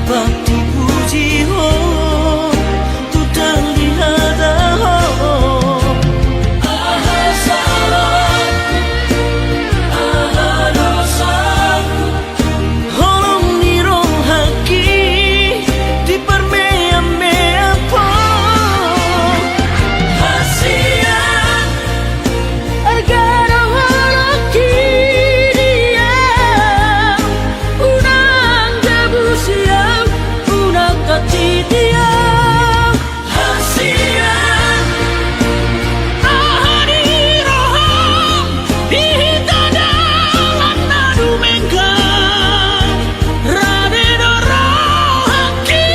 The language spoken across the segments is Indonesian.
dapat dipuji, oh, tu tak tiada, oh. Aha salahku, aha dosaku, holong nirong haki di permea-mea po. Hasian agar orang kiri unang gabusiang unang katitiang. Hasian ahari roham ihitadalan nadumengkan radeno rohaki.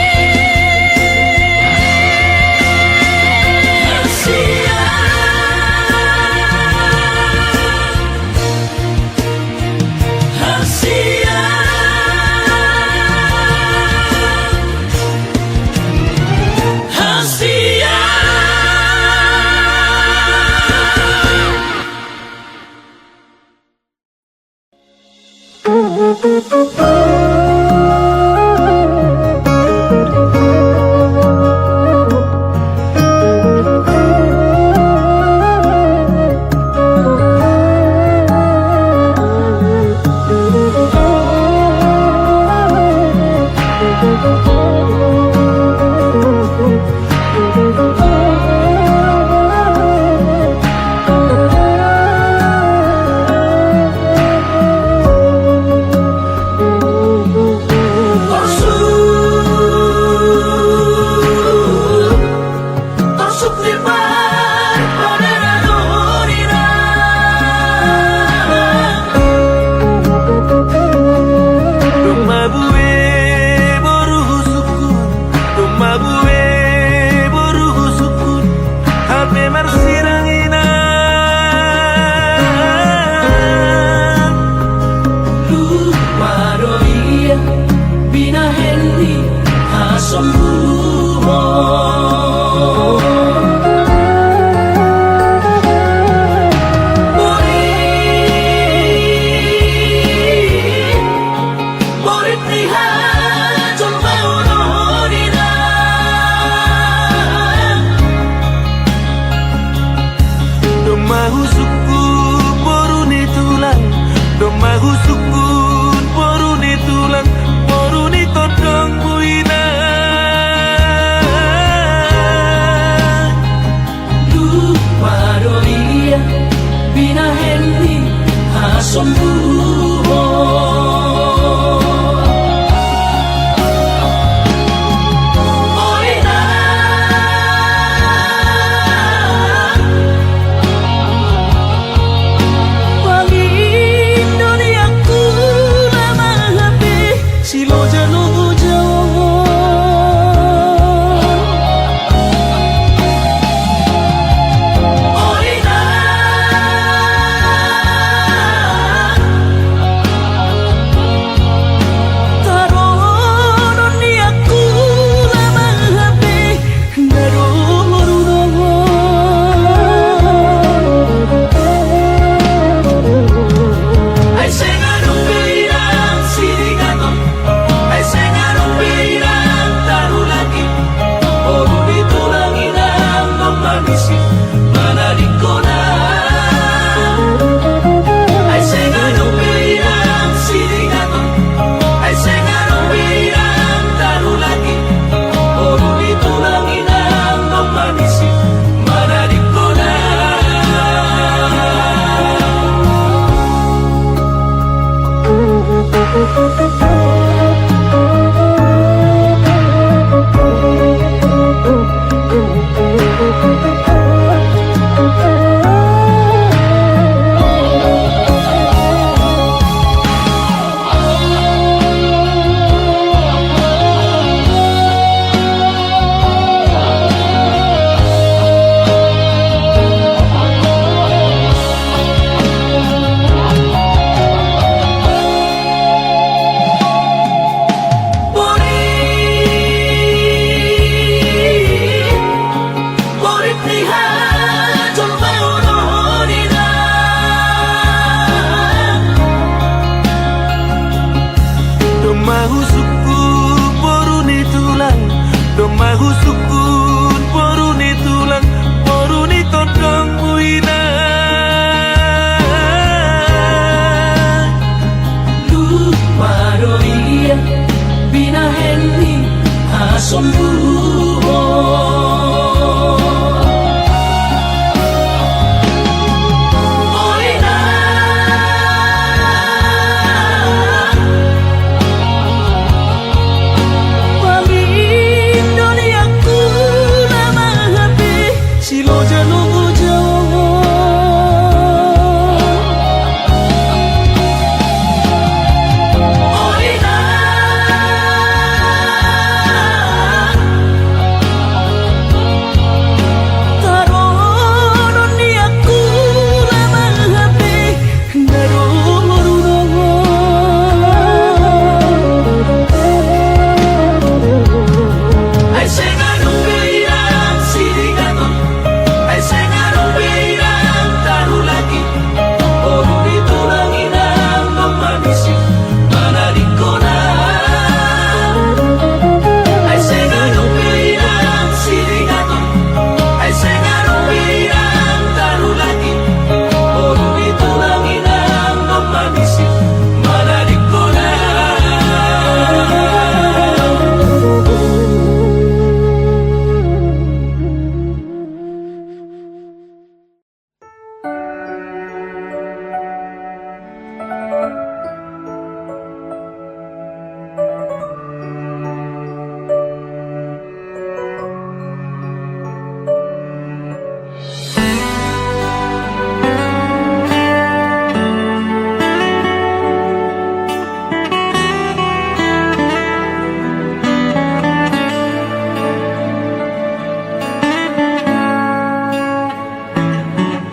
Rumah bue baru sukun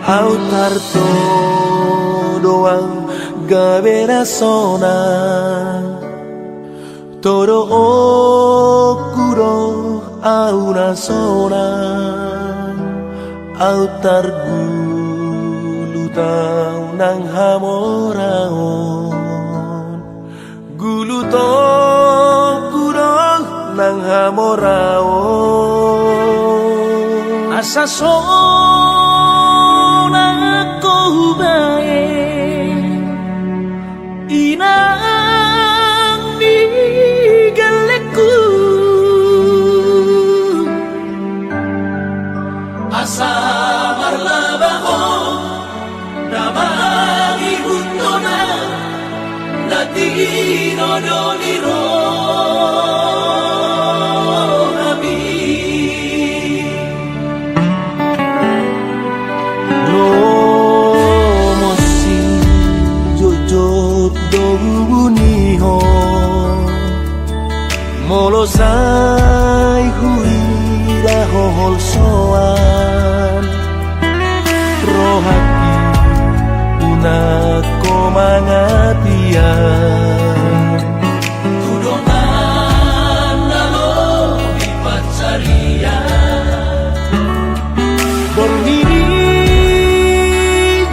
Autarto doang gabera sona Toro okuro auna sona Autar gulutang nang hamoraon Gulutong kurang nang hamoraon Asa sona ko bae Inang migaleku Asa marlabaho Namang ibuto na Latino doniro Kami Lomosi jojot dobuniho Molosai huira hohol soan Rohaki una komangatian Tudongan nalo ipacarian Bornini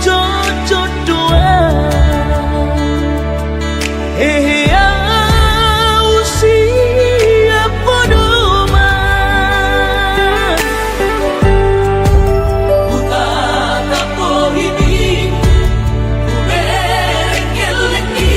jojot doa Hehe usia podoman Utata po ini Kumerengkeleki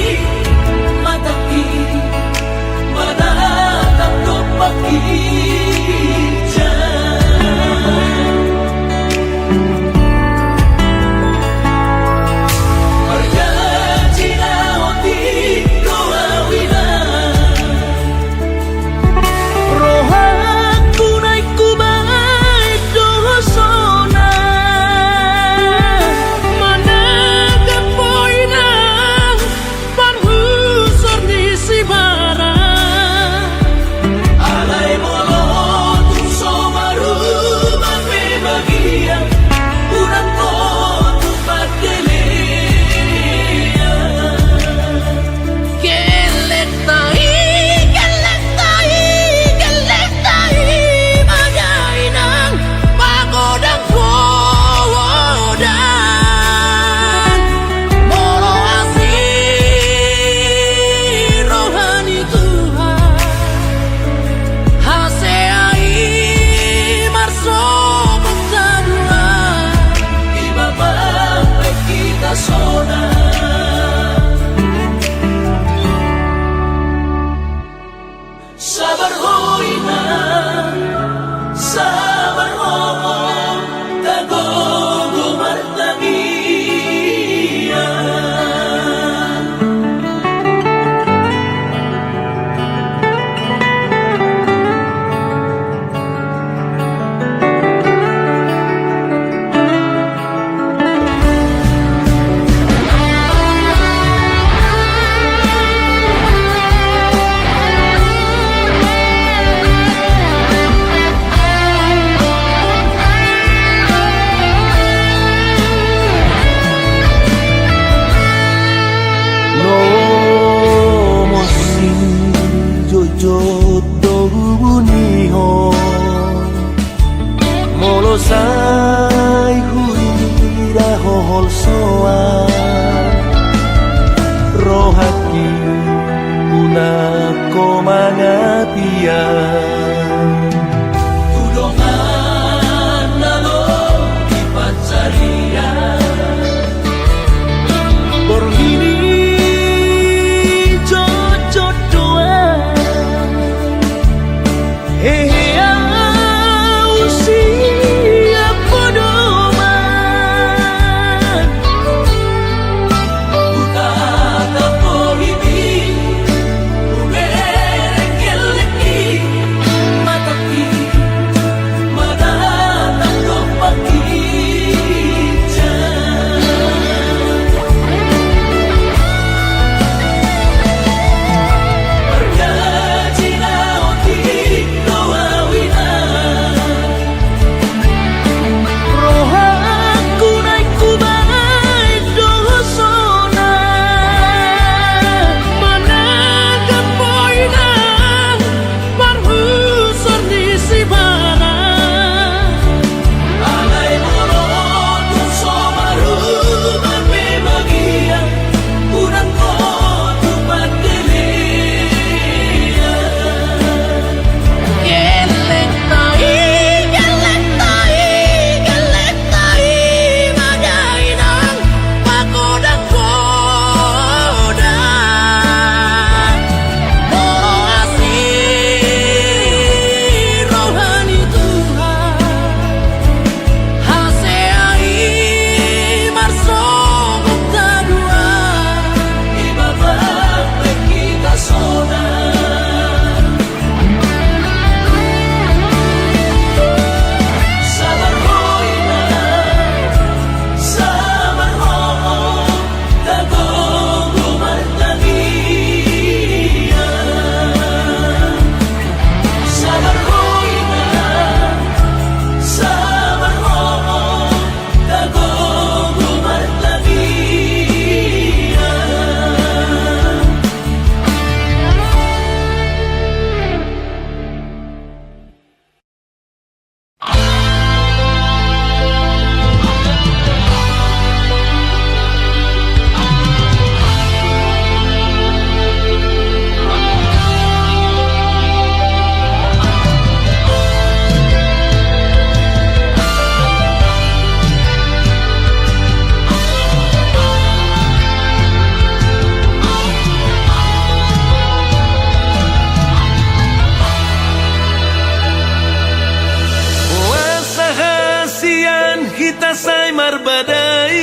samar badai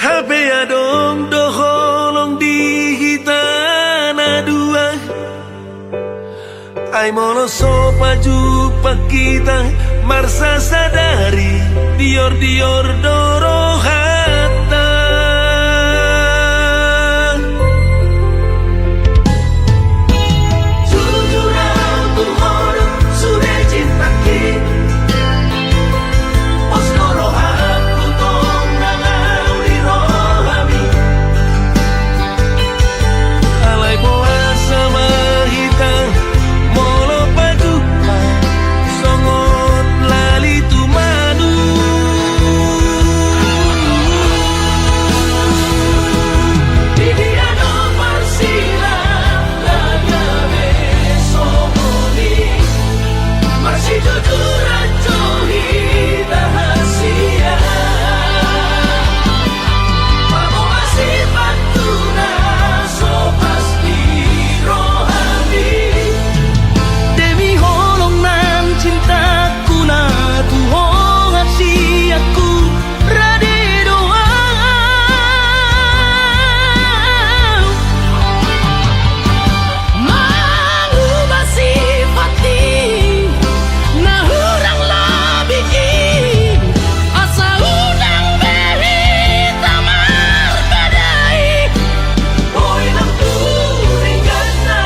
HP adong doholong di hitana dua Ai molo sopa jupa kita marsa sadari dior doro hatta jujur aku orang sudah cinta kita pos loro aku tong nangawi rohami alai boa sama hita molo pajupa songot lali tu madu Bibiano marsila laga besomoni masih jujur ajohi rahasia Mamo masih patuna sopas di rohani Demi holong nan cintaku na Tuhan ngasih aku rade doa Mengubah sifati nah hurang lebih asa udang beri tamar badai Boy lang turingan na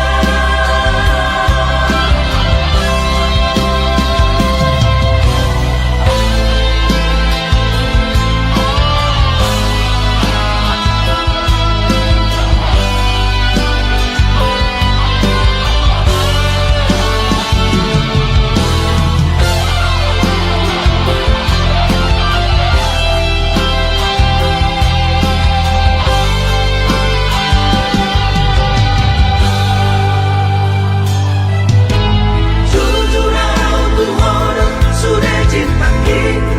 Jujur aku orang sudah cinta kita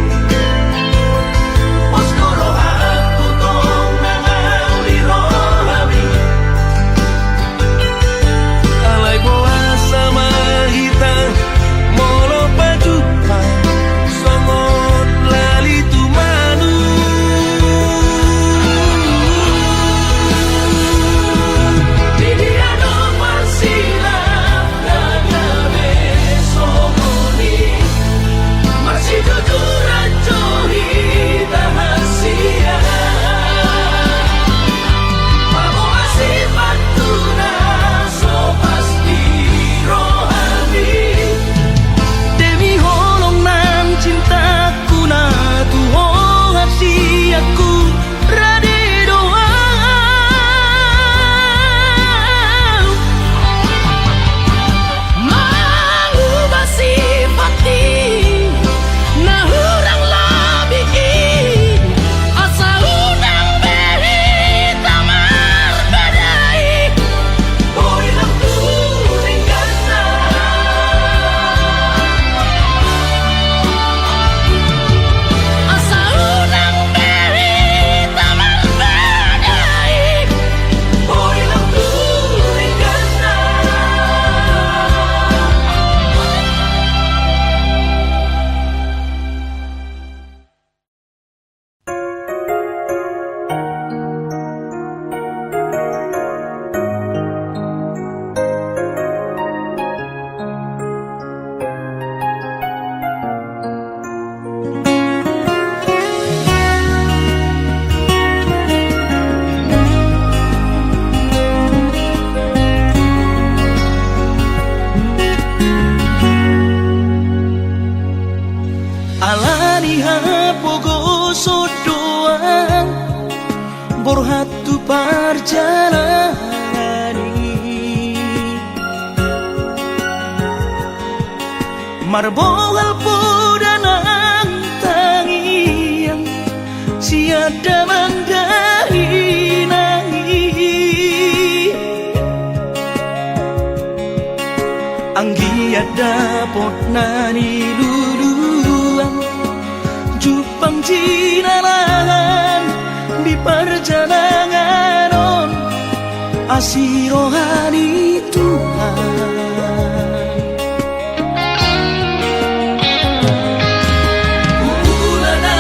Pos koro aku tong nangawi rohami Alai boa sama hita molo pajupa songot lali tu manu Bibiano marsila laga besomoni masih jujur ajohi rahasia Mamo masih patuna sopas di rohani Demi holong nan cintaku na Tuhan ngasih aku rade doa Mengubah sifati nah hurang lebih asa udang beri tamar badai Boy lang turingan na asa udang beri tamar badai Boy lang turingan na Alani hapogo sodoan borhatu perjalanani marbohal podanang tangiang siada manggahi nangi anggi ada pot nani luluang jupang jinalan di perjalanan on asih rohani Tuhan Ulana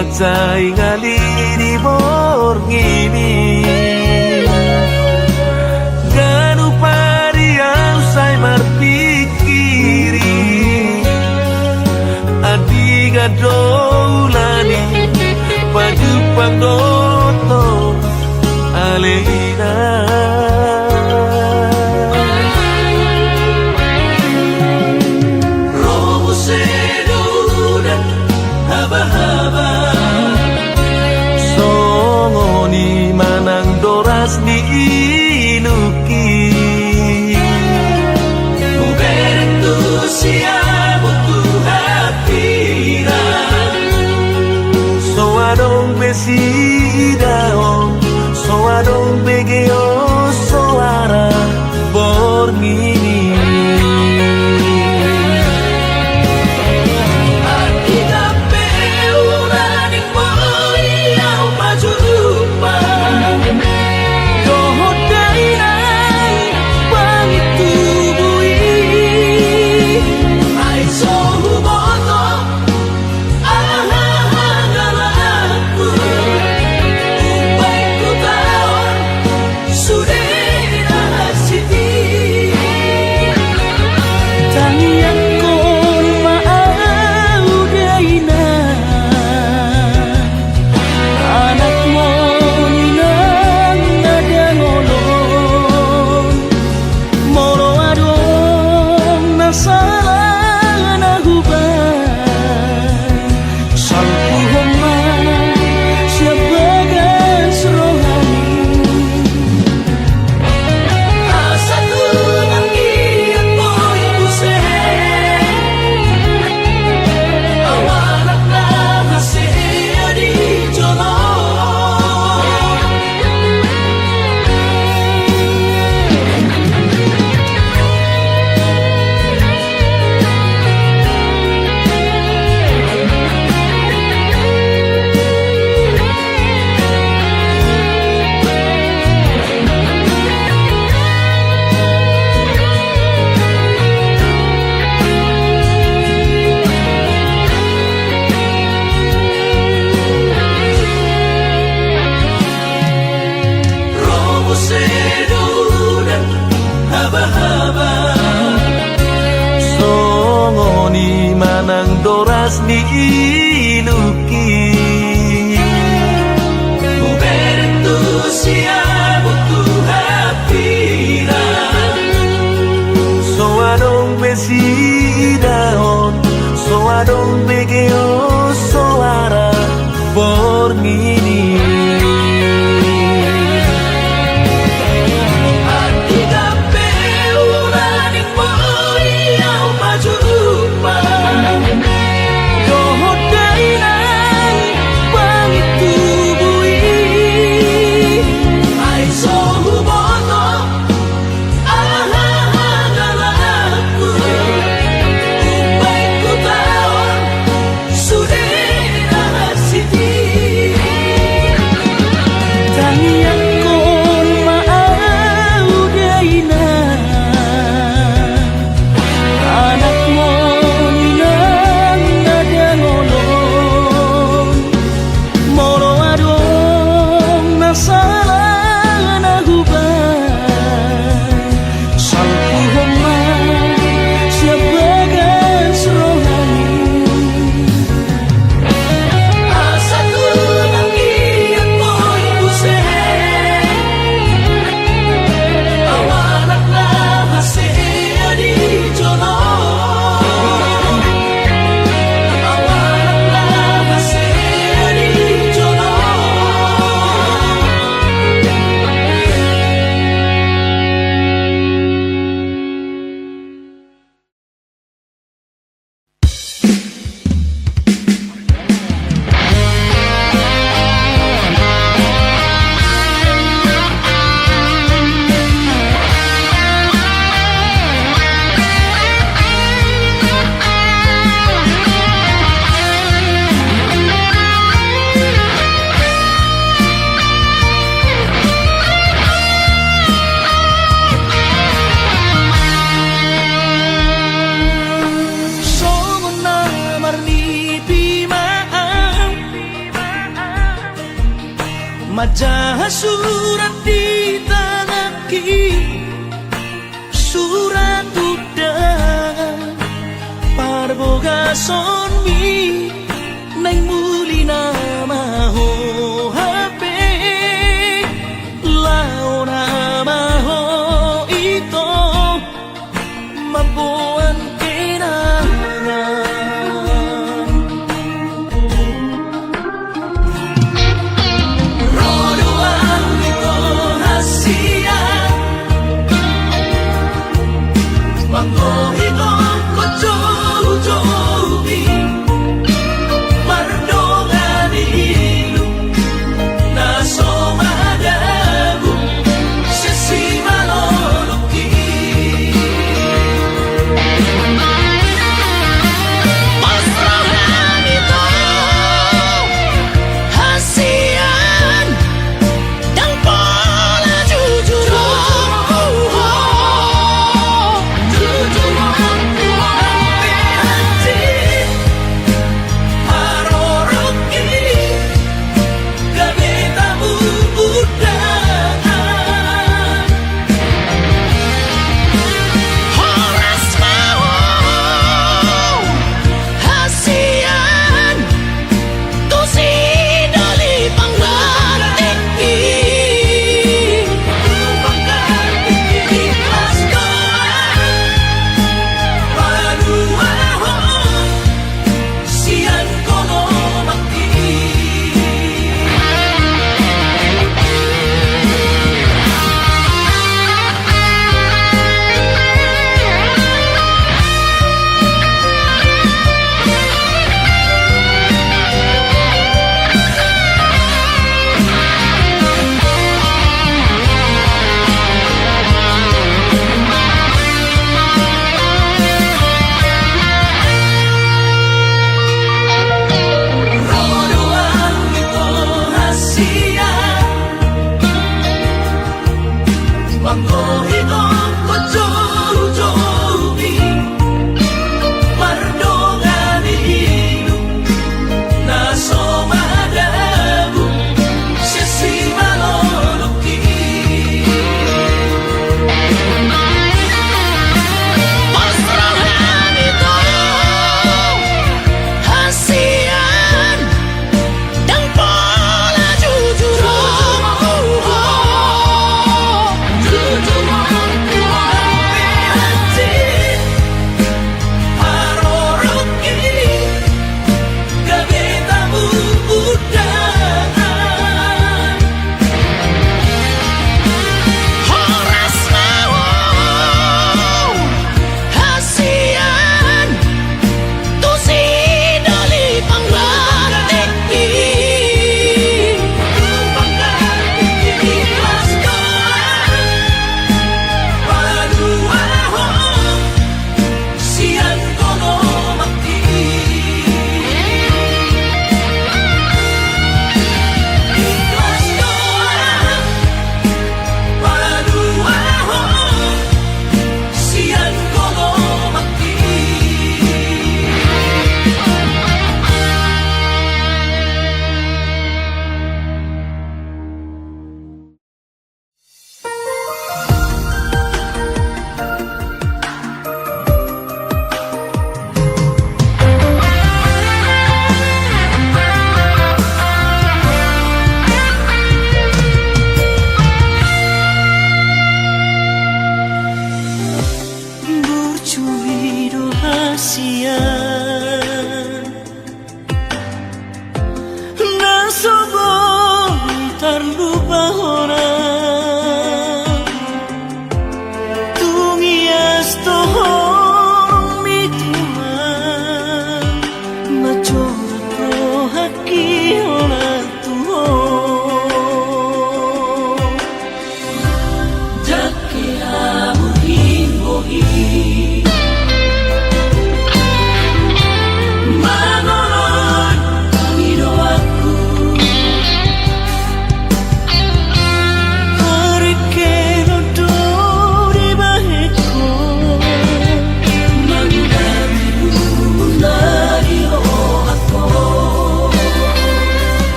pacay ngaliri borngini Ganu pariau say marpikiri Adiga dolani Padupang doto Alena Robo sedudan haba-haba Songoni manang doras ni inuki Mubereng tu siamo tu hapira Soadong besidaong Soadong begeo soara borngini Kita peuraning mo iyaw majupa Dohoday ay pangitubui Ay sohuboto ahahangalaku Upay ko taon Sudira City Tangian kon maauday na Anak mo ninang nadangolon Moro adong nasalah na hubay Salpuhong man siya bagas rohani Asa tunang iyan mo'y puseng Awanak na hasiya di jolong Robo sedudan haba-haba Songoni manang doras ni inuki Mubereng tu siamo tu hapira Soadong besidaon Soadong begeo soara borngini Kita peuraning mo iyaw majupa Dohoday ay pangitubui Ay sohuboto ahahangalaku Upay ko taon Sudira City Maja surat di tanganki, surat undangan parboga sonmi nang muli nama ho HP lao nama ho ito mabuan kenangan.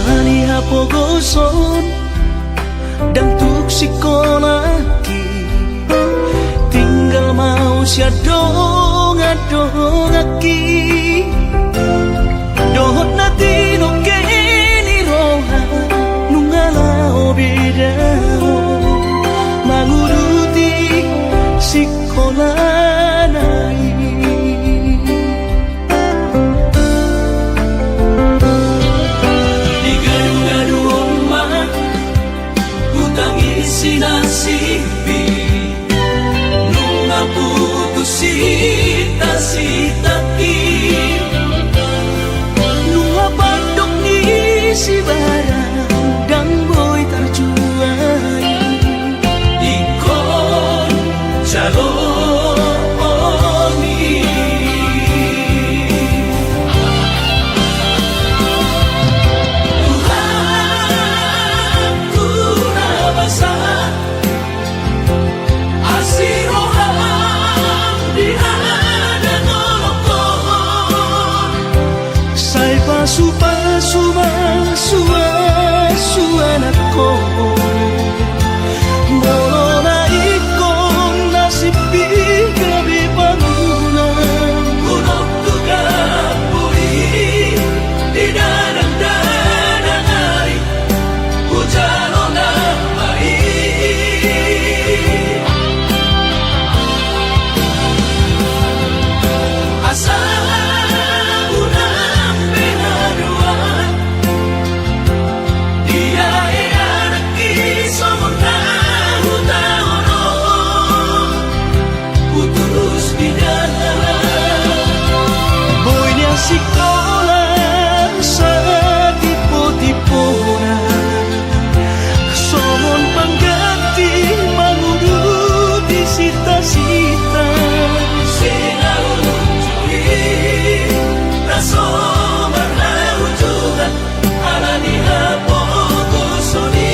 Alani hapogoson dan tuk sikolaki tinggal mau siadong-adongaki dohot nati no keni roha nungala obidao manguruti sikolanai Digadu-gadu omah Utangi sinasipi Nunga putus sita-sitaki Nunga padok ni si barang dan boy terjuai Ikon jaloni Tuhan ku nabasa Asiroham di ada nolokon Sai pasu-pasu masua-suanako Molona ikon nasipi gabi bangunan Gunung tukang puri di dadang-dadang hari Ujalona baik Asa unang penaduan Dia enak kisomong tahu-tahu Putus di dalam Boy niya sekolah sa tipo-tipona Somon pangganti manguruti sita-sita Sinauncui Raso maraujukan Alani hapogosoni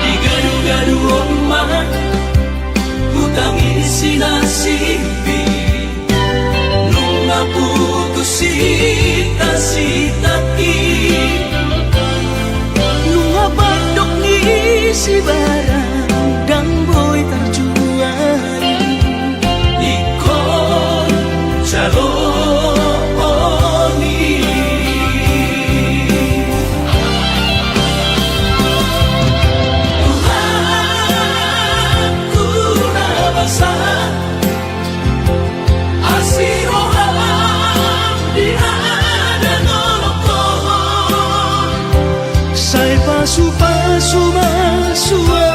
Digadu-gadu omah Utangi sinasipi Nunga putus sita-sitaki Nunga padok ni si barang dan boy terjuai Ikon jaloni Tuhan ku nabasa Asiroham di ada nolokon Sai pasu-pasu masua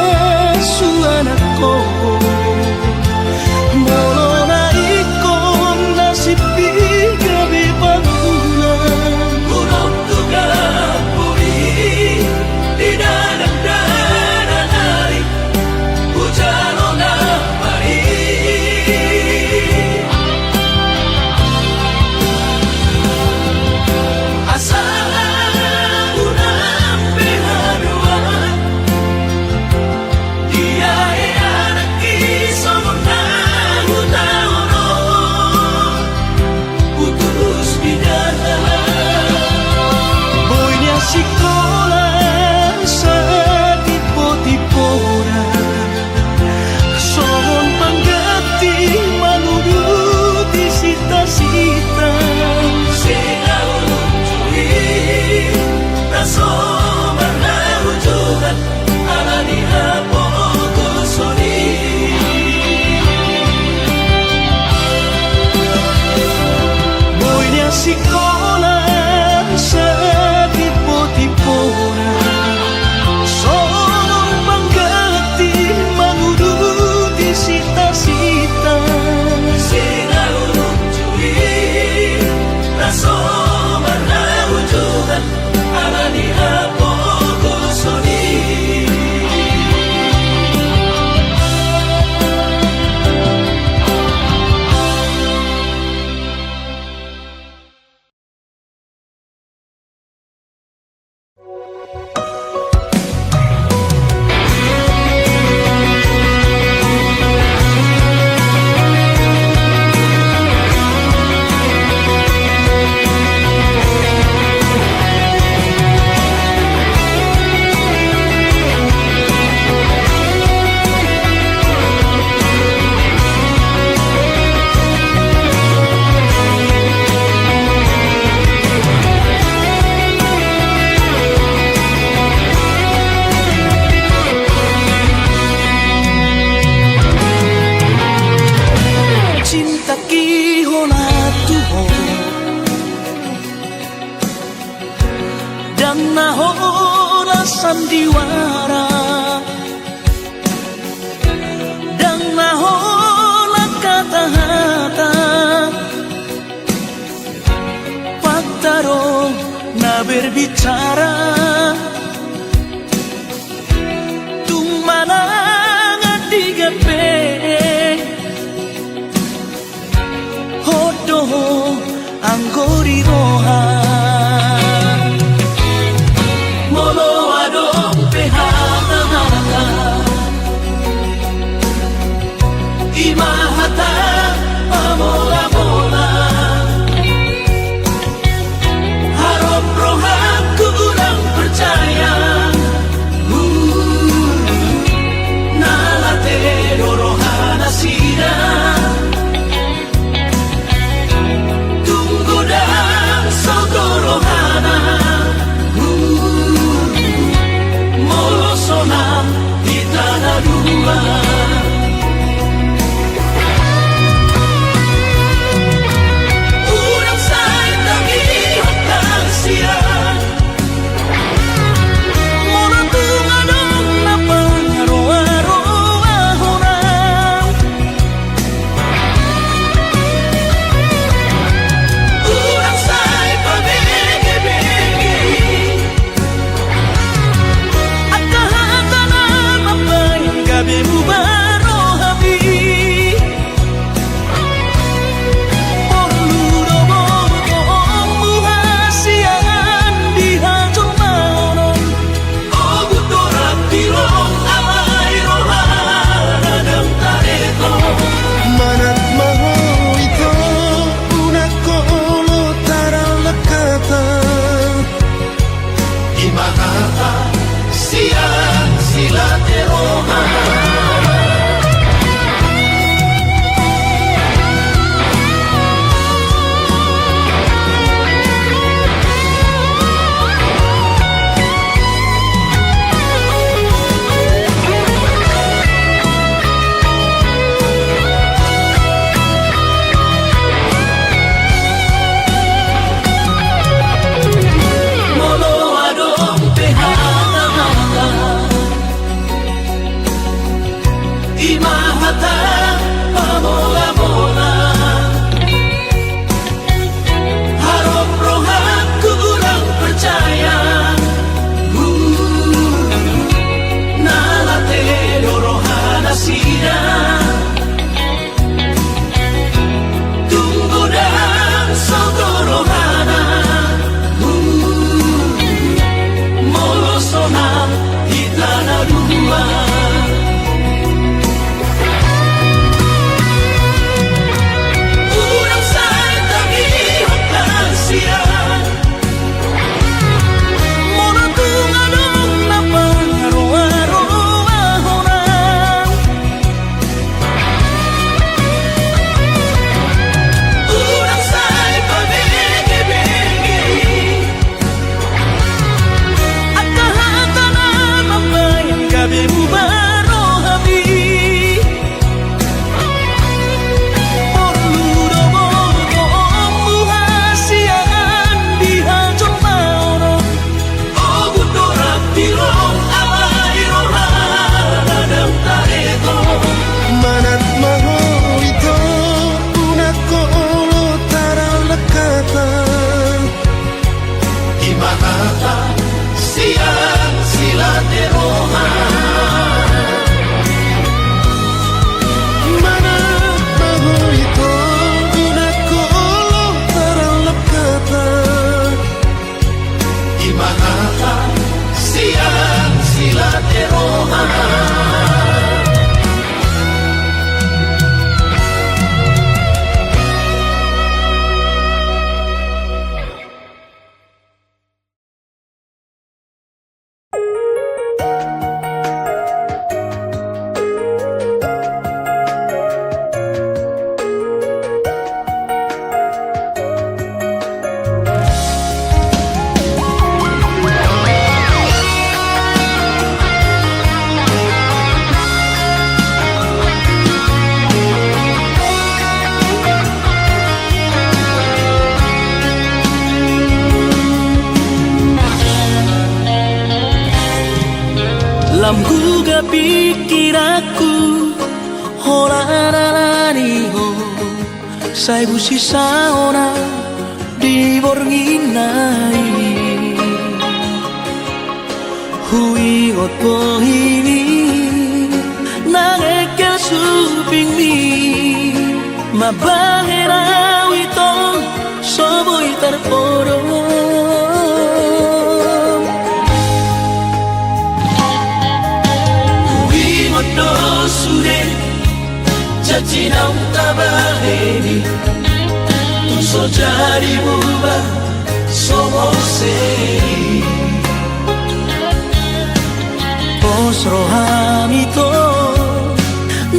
sandiwara dan nahola kata-kata Paktaro na berbicara tung manangan di gape hodo anggori roha molo adong pehata-hata imahata amola-mola harap rohan kurang percaya nalatero rohana sida tunggu dan sogo rohana molosona di tanah dua urang say tangihot ng siyan mula tunganong napangaro-aro ahorang dalam gugah pikiranku Holarani ho Sai busi saona di bornginai Hui ot pohini Nangekel suping mi Mabahera witong Soboy terpodong Hui modo sure Jacinang tabaheni Tuso jari buba Somo seri Pos rohani to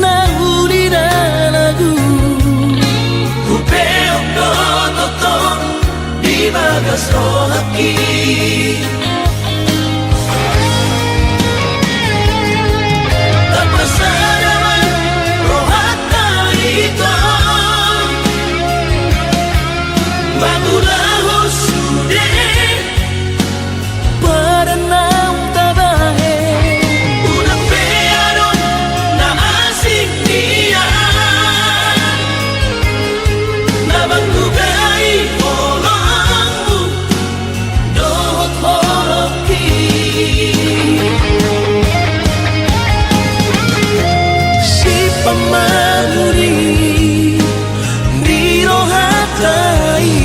Nahuri na lagu Hupeok do totong Di bagas rohaki Tapasaraman rohata ito Magulaho sude Paranam tabahe Unang pearon na asing niya Nabanggugay olangmu Dohot horoki Si pamamuri Nirohatai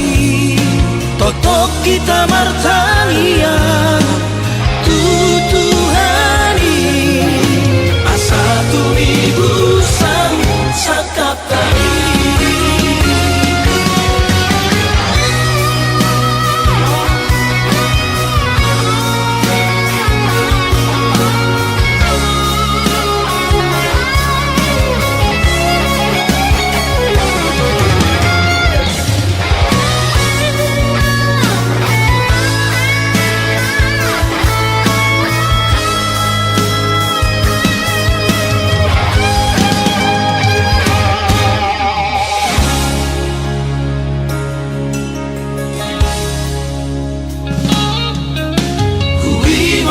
Totok kita martania Tutuhani Asa tumibusang sakaptai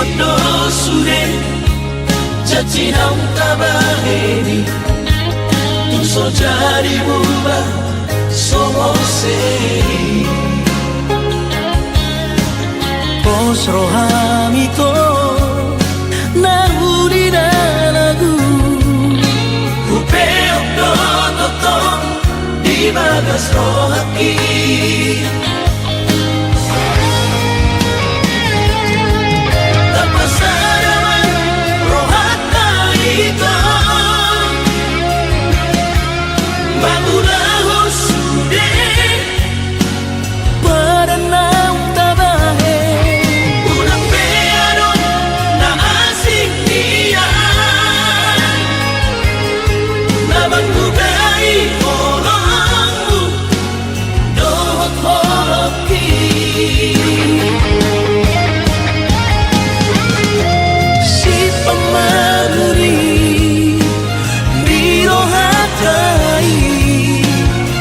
Modo sure Jacinang tabaheni Tuso jari buba Somo seri Pos rohani to Nahuri na lagu Hupeok do totong Di bagas rohaki Tapasaraman rohata ito Magulaho sude Paranam tabahe Unang pearon na asing niya Nabanggugay olangmu Dohot horoki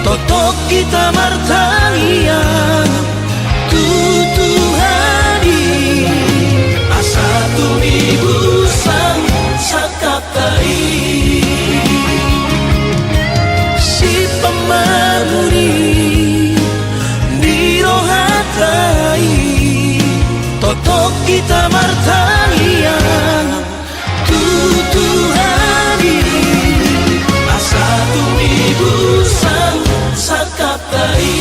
Totok kita martania Tutuhani Asa tumibusang sakaptai Si pamamuri Nirohatai Totok kita martania Tutuhani Asa tumibusang sakaptai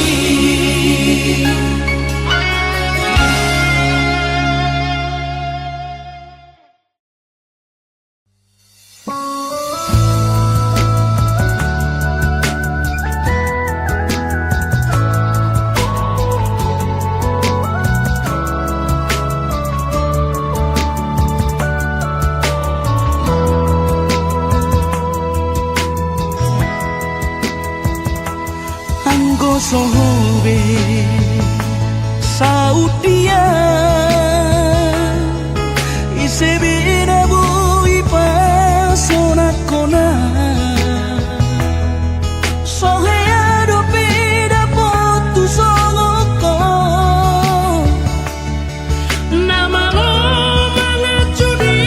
Sohobe Saudia Isebina bui pasona kona Sohea do pida potu songoko Nama lo mangacudi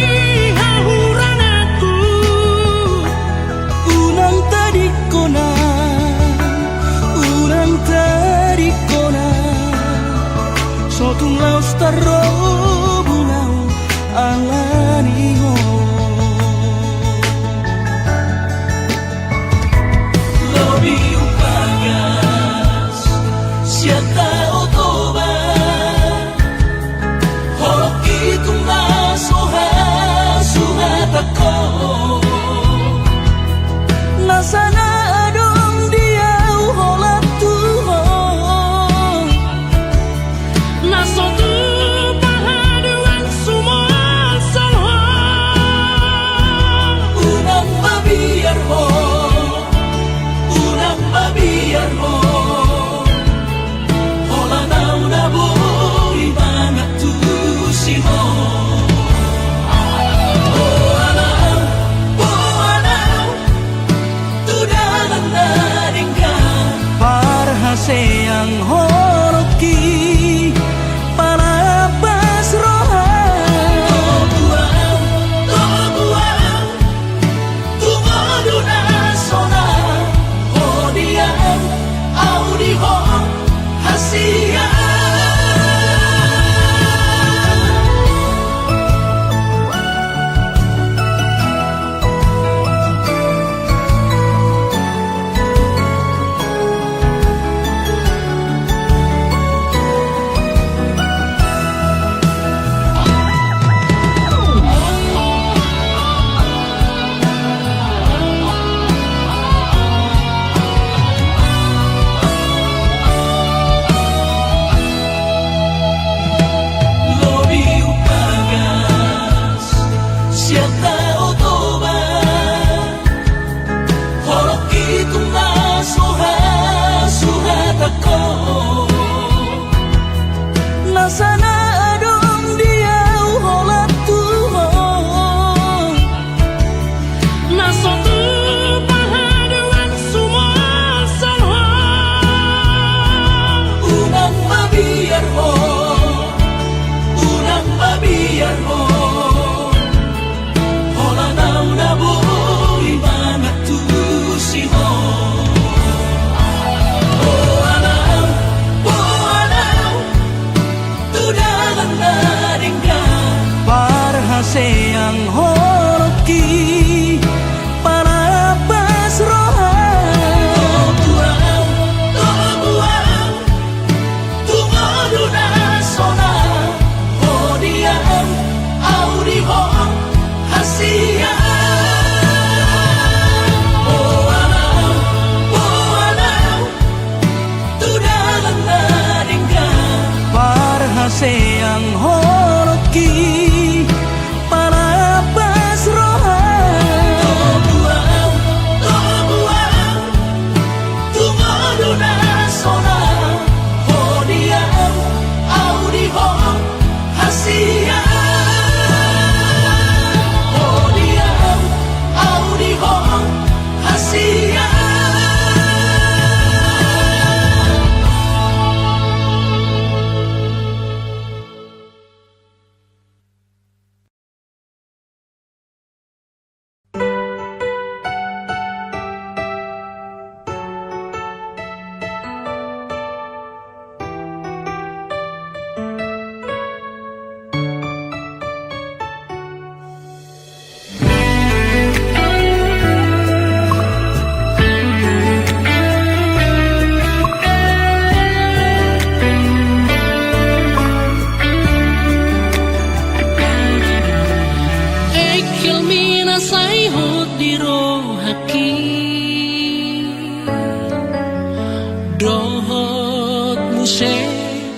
Dohot muse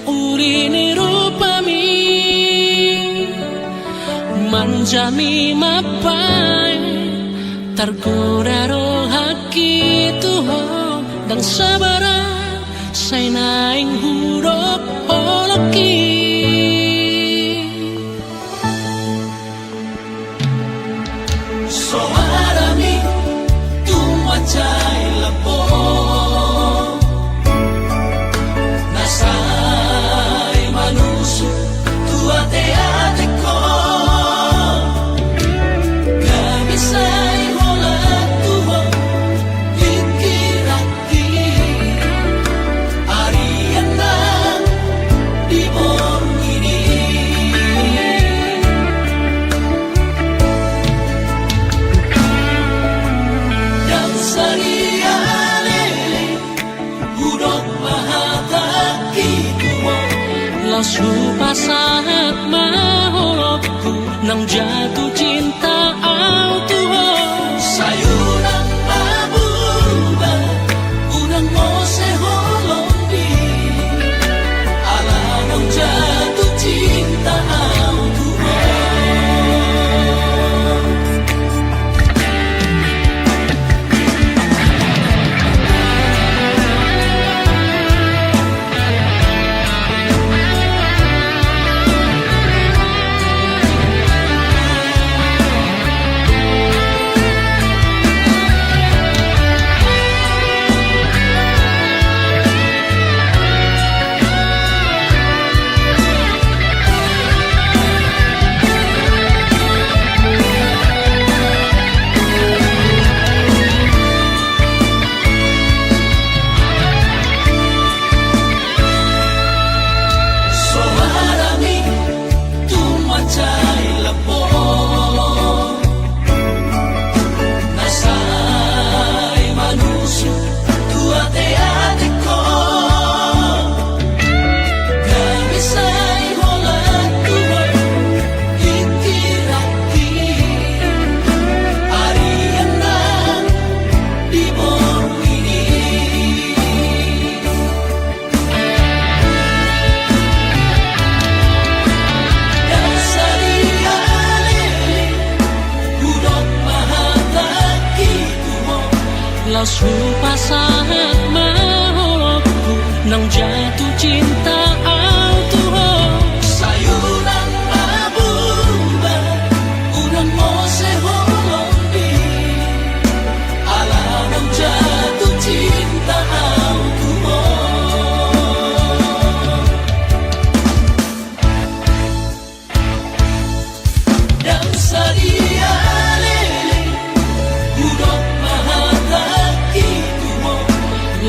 urini rupami manjami mapai targoraro haki tuho dan sabara say naing hurop holoki So marami tumacay labo Nasa'y manuso tuate-ate ko Kamisa'y holat tuho Ikiraki Arian na di ini Dan sariale Hudok mahataki tuho lasu pasahat mahopku nang jatuh cinta au tuho Sayuran mabumba Unang mo se holombi Alam ang jatuh cinta ang Tuhan So marami tumacay labo Nasa'y manuso tuate-ate ko Kamisa'y holat tuhoy ikiraki Arian na di mo ini Dan sariale Hudok mahataki tuho lasu pasahat mahopku nang jatuh cinta au tuho Sayuran mabumba Unang mo se holombi Alam ang jatuh cinta ang tuho Dan sariale Hudok mahataki tuho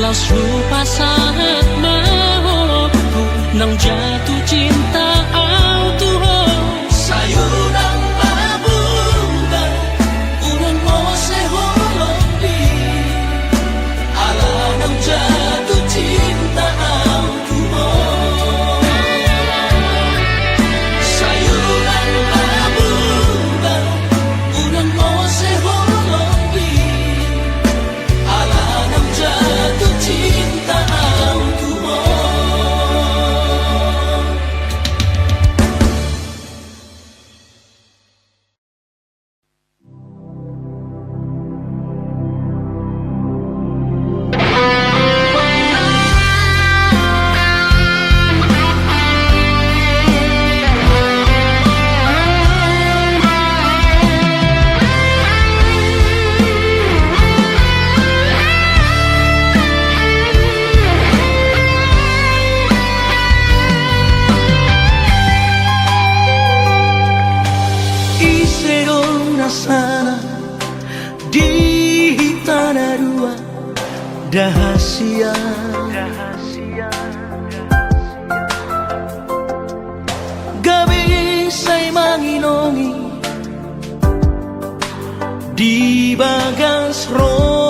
lasu pasahat mahopku nang jatuh cinta au tuho Sayuran mabumba Unang mo se holombi Alam ang jatuh cinta ang tuho Sayuran mabumba Unang mo se holombi Alam ang jatuh cinta ang tuho Isero na sana di tanah dua dahasia gabi say manginongi di bagas ro